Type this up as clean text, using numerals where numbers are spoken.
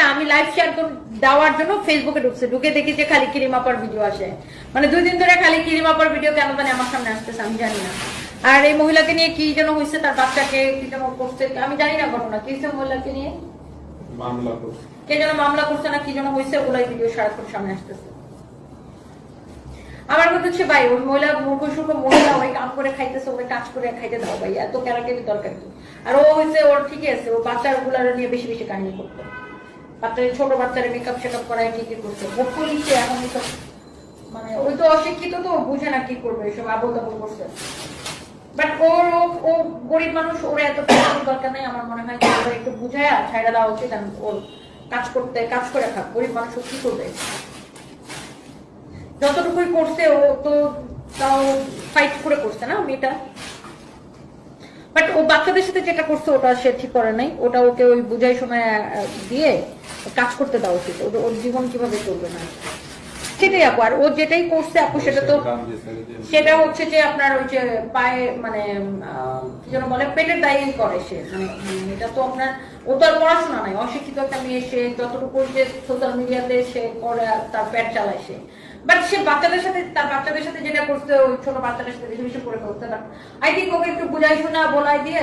না আমি live share দেওয়ার জন্য ফেসবুকে ঢুকে দেখি যে খালি কিরিম আপার ভিডিও আসে, মানে 2 দিন ধরে খালি কিরিম আপার ভিডিও কেন জানি আমার সামনে আসতেছে, আমি জানি না। আর এই মহিলাকে নিয়ে কি যেন হয়েছে, তার বাচ্চাকে কি যেন করছে, আমি জানি না ঘটনা কি হয়েছে। মহিলাকে নিয়ে মামলা করছে, কে যেন মামলা করছে না কি যেন হয়েছে, ওগুলাই ভিডিও সারাক্ষণ সামনে আসতেছে। আমার কথা হচ্ছে ভাই, ওই মহিলা মূর্খ সুর্খ মহিলা, ওই কাম করে খাইতেছে, ওই কাজ করে খাইতে দাও ভাই, এত ক্যারাকের দরকার কি? আর ও হয়েছে ওর ঠিকই আছে, ও বাচ্চার গুলার নিয়ে বেশি বেশি কাহিনী করতো, বাচ্চার ছোট বাচ্চারা মেকআপ শেকআপ করায় ঠিকই করছে, ভোগ লিখছে এখন এসব, মানে ওই তো অশিক্ষিত তো বুঝে না কি করবে, এসব আবল তাবল করছে। বাট ও গরিব মানুষ, ওর এত দরকার নেই, আমার মনে হয় একটু বুঝায় ছাইড়া দেওয়া উচিত। ওর কাজ করে খাক, গরিব মানুষ কি করবে? যতটুকুই করছে ও তো তাও ফাইট করে করছে না মেয়েটা। বাট ও বাচ্চাদের সাথে যেটা করছে ওটা সে ঠিক করে নাই, ওটা ওকে ওই বুঝাই শোনায় দিয়ে কাজ করতে দেওয়া উচিত। ওর জীবন কিভাবে চলবে না সেটাই আপু। আর ও যেটাই করছে আপু সেটা হচ্ছে যে আপনার ওই যে পায়ে মানে কি যেন বলে পেটের দায়ী করে সে, মানে এটা তো আপনার, ও তো আর পড়াশোনা নাই, অশিক্ষিত একটা মেয়ে, সে যতটুকু যে সোশ্যাল মিডিয়াতে সে করে তার পেট চালায় সে। বাট সে তার বাচ্চাদের সাথে যেটা করছে, ওই ছোট বাচ্চাদের সাথে বেশি বেশি করে করতে পারে। আই থিঙ্ক ওকে একটু বুঝাই শোনা বলাই দিয়ে